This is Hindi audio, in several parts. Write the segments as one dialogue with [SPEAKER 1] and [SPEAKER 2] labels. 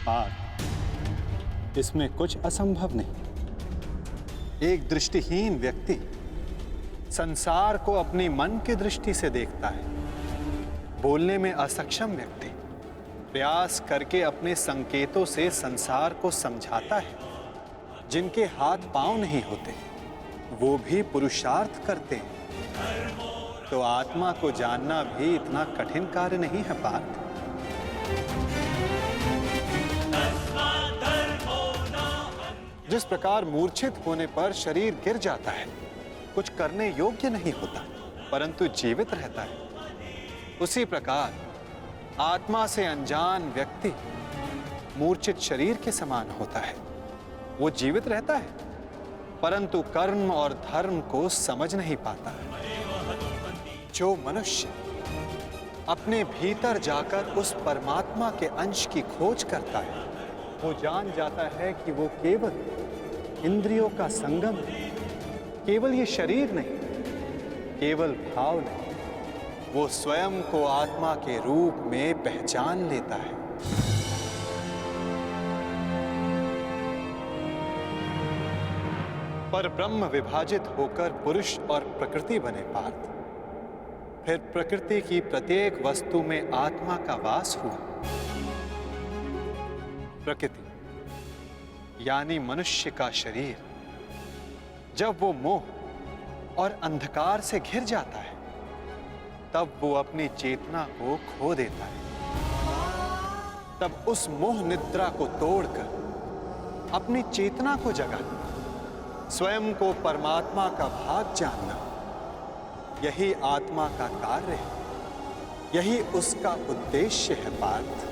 [SPEAKER 1] पार्थ, इसमें कुछ असंभव नहीं। एक दृष्टिहीन व्यक्ति संसार को अपनी मन की दृष्टि से देखता है। बोलने में असक्षम व्यक्ति प्रयास करके अपने संकेतों से संसार को समझाता है। जिनके हाथ पांव नहीं होते वो भी पुरुषार्थ करते हैं। तो आत्मा को जानना भी इतना कठिन कार्य नहीं है पार्थ। जिस प्रकार मूर्छित होने पर शरीर गिर जाता है, कुछ करने योग्य नहीं होता परंतु जीवित रहता है, उसी प्रकार आत्मा से अनजान व्यक्ति मूर्छित शरीर के समान होता है। वो जीवित रहता है परंतु कर्म और धर्म को समझ नहीं पाता। जो मनुष्य अपने भीतर जाकर उस परमात्मा के अंश की खोज करता है, वो जान जाता है कि वो केवल इंद्रियों का संगम है, केवल ये शरीर नहीं, केवल भाव नहीं, वो स्वयं को आत्मा के रूप में पहचान लेता है। पर ब्रह्म विभाजित होकर पुरुष और प्रकृति बने पार्थ। फिर प्रकृति की प्रत्येक वस्तु में आत्मा का वास हुआ। प्रकृति यानी मनुष्य का शरीर जब वो मोह और अंधकार से घिर जाता है, तब वो अपनी चेतना को खो देता है। तब उस मोह निद्रा को तोड़कर अपनी चेतना को जगाना, स्वयं को परमात्मा का भाग जानना, यही आत्मा का कार्य है, यही उसका उद्देश्य है पार्थ।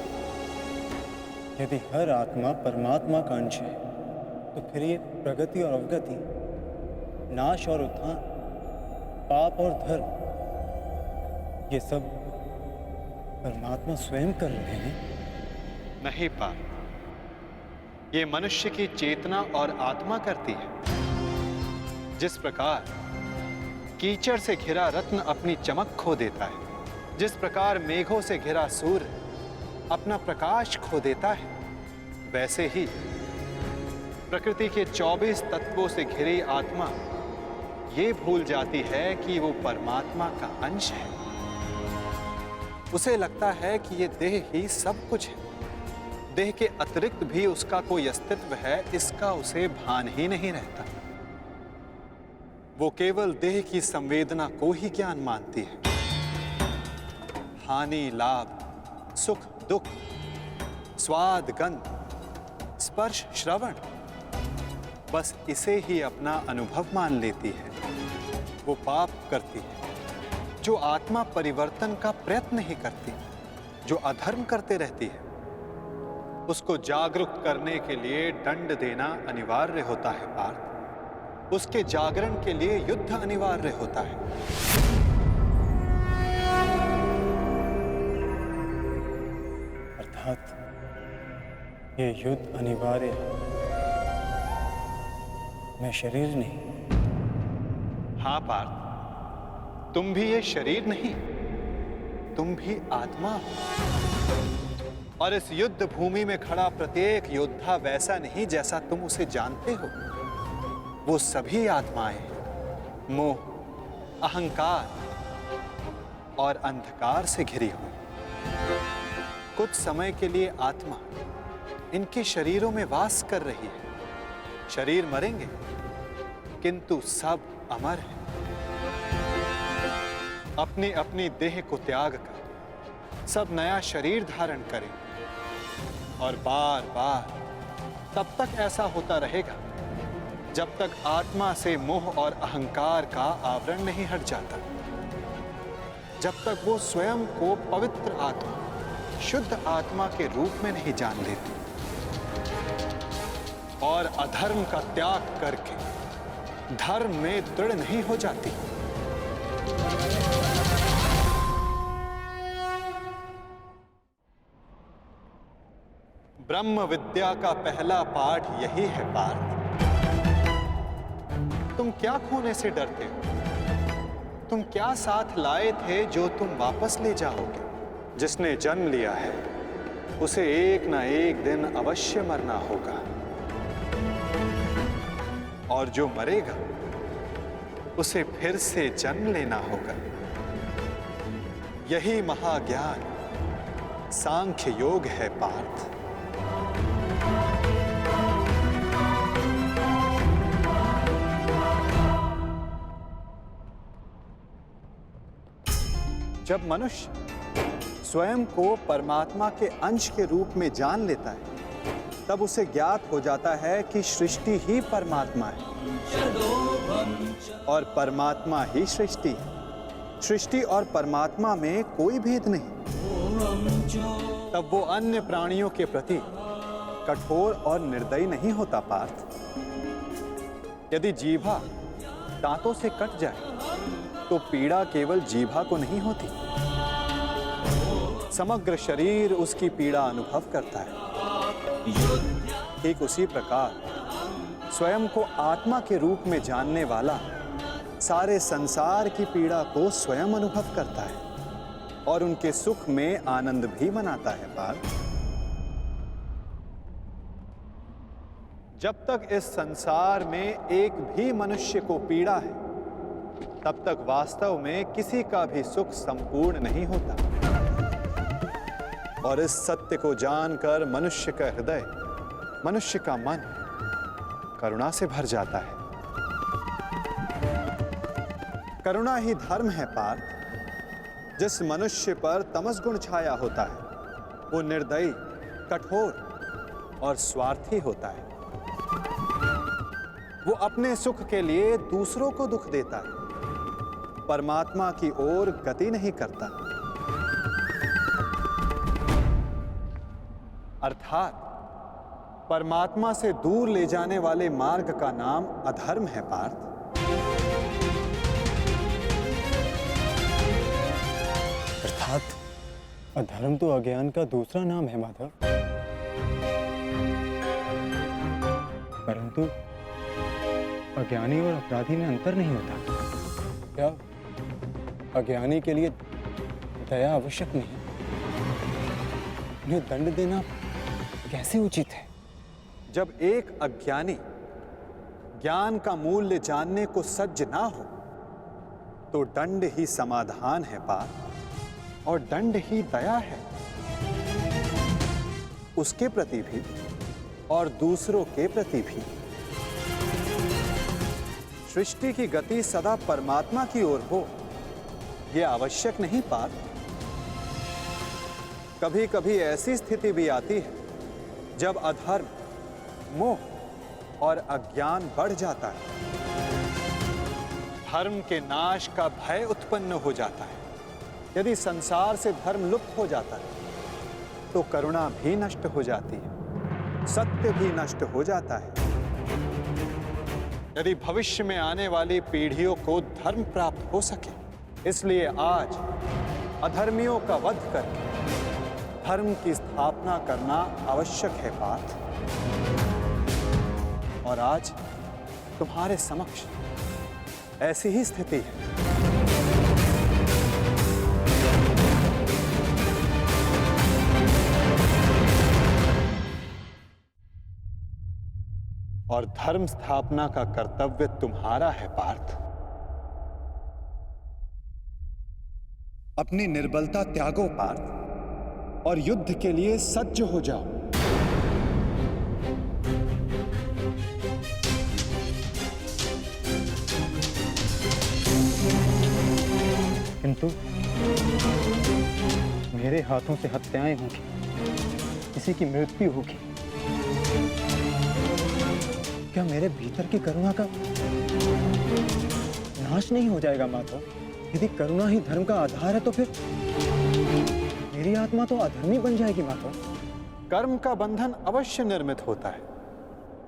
[SPEAKER 2] यदि हर आत्मा परमात्मा का अंश है तो फिर ये प्रगति और अवगति, नाश और उत्थान, पाप और धर्म, ये सब परमात्मा स्वयं कर रहे हैं।
[SPEAKER 1] नहीं पार्थ, ये मनुष्य की चेतना और आत्मा करती है। जिस प्रकार कीचड़ से घिरा रत्न अपनी चमक खो देता है, जिस प्रकार मेघों से घिरा सूर्य अपना प्रकाश खो देता है, वैसे ही प्रकृति के 24 तत्वों से घिरी आत्मा ये भूल जाती है कि वो परमात्मा का अंश है। उसे लगता है कि ये देह ही सब कुछ है, देह के अतिरिक्त भी उसका कोई अस्तित्व है, इसका उसे भान ही नहीं रहता। वो केवल देह की संवेदना को ही ज्ञान मानती है। हानि लाभ, सुख दुख, स्वाद गंध, स्पर्श श्रवण, बस इसे ही अपना अनुभव मान लेती है। वो पाप करती है जो आत्मा परिवर्तन का प्रयत्न ही करती, जो अधर्म करते रहती है। उसको जागरूक करने के लिए दंड देना अनिवार्य होता है पार्थ। उसके जागरण के लिए युद्ध अनिवार्य होता है।
[SPEAKER 2] अर्थात ये युद्ध अनिवार्य है, मैं शरीर नहीं।
[SPEAKER 1] हाँ पार्थ, तुम भी ये शरीर नहीं, तुम भी आत्मा हो। और इस युद्ध भूमि में खड़ा प्रत्येक योद्धा वैसा नहीं जैसा तुम उसे जानते हो। वो सभी आत्माएं हैं, मोह, अहंकार और अंधकार से घिरी हुई। कुछ समय के लिए आत्मा इनके शरीरों में वास कर रही है। शरीर मरेंगे किंतु सब अमर हैं। अपनी अपनी देह को त्याग कर सब नया शरीर धारण करें और बार बार तब तक ऐसा होता रहेगा जब तक आत्मा से मोह और अहंकार का आवरण नहीं हट जाता, जब तक वो स्वयं को पवित्र आत्मा, शुद्ध आत्मा के रूप में नहीं जान लेती और अधर्म का त्याग करके धर्म में दृढ़ नहीं हो जाती। ब्रह्म विद्या का पहला पाठ यही है पार्थ। तुम क्या खोने से डरते हो? तुम क्या साथ लाए थे जो तुम वापस ले जाओगे? जिसने जन्म लिया है उसे एक ना एक दिन अवश्य मरना होगा, और जो मरेगा उसे फिर से जन्म लेना होगा। यही महाज्ञान सांख्य योग है पार्थ। जब मनुष्य स्वयं को परमात्मा के अंश के रूप में जान लेता है, तब उसे ज्ञात हो जाता है कि सृष्टि ही परमात्मा है और परमात्मा ही सृष्टि है। सृष्टि और परमात्मा में कोई भेद नहीं। तब वो अन्य प्राणियों के प्रति कठोर और निर्दयी नहीं होता पार्थ। यदि जीभा दांतों से कट जाए तो पीड़ा केवल जीभा को नहीं होती, समग्र शरीर उसकी पीड़ा अनुभव करता है। ठीक उसी प्रकार स्वयं को आत्मा के रूप में जानने वाला सारे संसार की पीड़ा को स्वयं अनुभव करता है और उनके सुख में आनंद भी मनाता है पार्थ। जब तक इस संसार में एक भी मनुष्य को पीड़ा है, तब तक वास्तव में किसी का भी सुख संपूर्ण नहीं होता। और इस सत्य को जानकर मनुष्य का हृदय, मनुष्य का मन करुणा से भर जाता है। करुणा ही धर्म है पार्थ। जिस मनुष्य पर तमस गुण छाया होता है वो निर्दयी, कठोर और स्वार्थी होता है। वो अपने सुख के लिए दूसरों को दुख देता है, परमात्मा की ओर गति नहीं करता। अर्थात परमात्मा से दूर ले जाने वाले मार्ग का नाम अधर्म है पार्थ।
[SPEAKER 2] अर्थात अधर्म तो अज्ञान का दूसरा नाम है माधव। परंतु अज्ञानी और अपराधी में अंतर नहीं होता। क्या अज्ञानी के लिए दया आवश्यक नहीं? उन्हें दंड देना कैसे उचित है?
[SPEAKER 1] जब एक अज्ञानी ज्ञान का मूल्य जानने को सज्ज ना हो तो दंड ही समाधान है पार्थ, और दंड ही दया है, उसके प्रति भी और दूसरों के प्रति भी। सृष्टि की गति सदा परमात्मा की ओर हो यह आवश्यक नहीं पार्थ। कभी कभी ऐसी स्थिति भी आती है जब अधर्म, मोह और अज्ञान बढ़ जाता है। धर्म के नाश का भय उत्पन्न हो जाता है। यदि संसार से धर्म लुप्त हो जाता है तो करुणा भी नष्ट हो जाती है, सत्य भी नष्ट हो जाता है। यदि भविष्य में आने वाली पीढ़ियों को धर्म प्राप्त हो सके, इसलिए आज अधर्मियों का वध करके धर्म की स्थापना करना आवश्यक है पार्थ। और आज तुम्हारे समक्ष ऐसी ही स्थिति है। और धर्म स्थापना का कर्तव्य तुम्हारा है पार्थ। अपनी निर्बलता त्यागो पार्थ और युद्ध के लिए सज्ज हो जाओ।
[SPEAKER 2] किंतु मेरे हाथों से हत्याएं होंगी, किसी की मृत्यु होगी। क्या मेरे भीतर की करुणा का नाश नहीं हो जाएगा माधव? यदि करुणा ही धर्म का आधार है तो फिर मेरी आत्मा तो अधर्मी बन जाएगी माधव।
[SPEAKER 1] कर्म का बंधन अवश्य निर्मित होता है,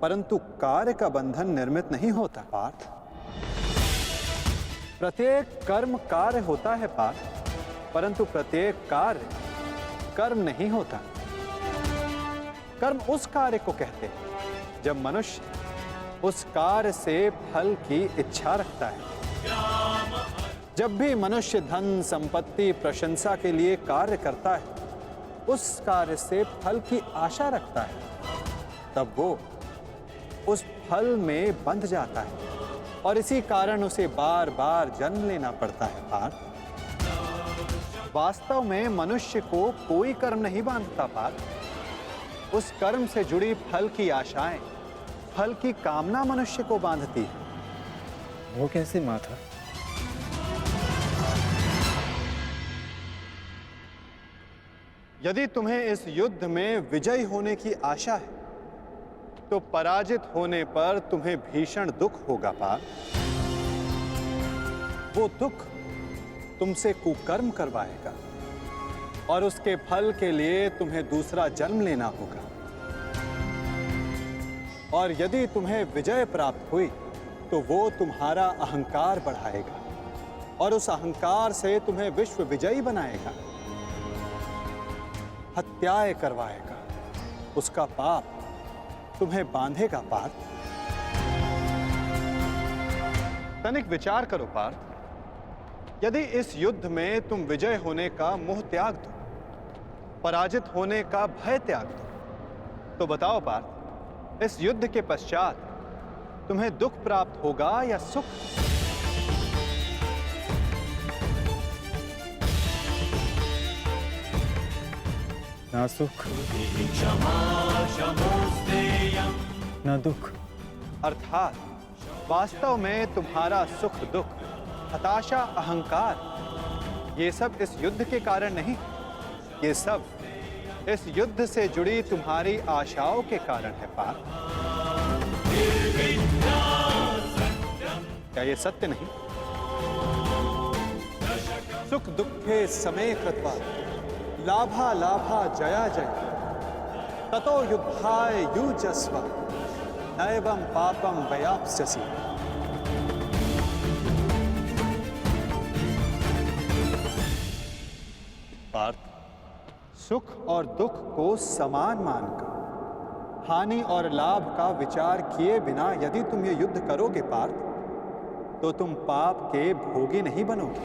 [SPEAKER 1] परंतु कार्य का बंधन निर्मित नहीं होता पार्थ। प्रत्येक कर्म कार्य होता है पार्थ, परंतु प्रत्येक कार्य कर्म नहीं होता। कर्म उस कार्य को कहते हैं जब मनुष्य उस कार्य से फल की इच्छा रखता है। जब भी मनुष्य धन, संपत्ति, प्रशंसा के लिए कार्य करता है उस कार्य से फल की आशा रखता है, तब वो उस फल में बंध जाता है और इसी कारण उसे बार बार जन्म लेना पड़ता है पार्थ। वास्तव में मनुष्य को कोई कर्म नहीं बांधता पार्थ। उस कर्म से जुड़ी फल की आशाएं, फल की कामना मनुष्य को बांधती है।
[SPEAKER 2] वो कैसे माता?
[SPEAKER 1] यदि तुम्हें इस युद्ध में विजयी होने की आशा है तो पराजित होने पर तुम्हें भीषण दुख होगा पार्थ। वो दुख तुमसे कुकर्म करवाएगा और उसके फल के लिए तुम्हें दूसरा जन्म लेना होगा। और यदि तुम्हें विजय प्राप्त हुई तो वो तुम्हारा अहंकार बढ़ाएगा और उस अहंकार से तुम्हें विश्व विजयी बनाएगा, हत्याएं करवाएगा। उसका पाप तुम्हें बांधेगा पार्थ। तनिक विचार करो पार्थ, यदि इस युद्ध में तुम विजय होने का मोह त्याग दो, पराजित होने का भय त्याग दो, तो बताओ पार्थ, इस युद्ध के पश्चात तुम्हें दुख प्राप्त होगा या सुख?
[SPEAKER 2] ना सुख ना दुख।
[SPEAKER 1] अर्थात वास्तव में तुम्हारा सुख दुख, हताशा, अहंकार, ये सब इस युद्ध के कारण नहीं, ये सब इस युद्ध से जुड़ी तुम्हारी आशाओं के कारण है पार्थ। क्या ये सत्य नहीं? सुख दुखे समे कृत्वा लाभा लाभा जया जय ततो युद्धाय युजस्व नैवं पापम वयाप्स्यसि। पार्थ, सुख और दुख को समान मानकर हानि और लाभ का विचार किए बिना यदि तुम ये युद्ध करोगे पार्थ, तो तुम पाप के भोगी नहीं बनोगे।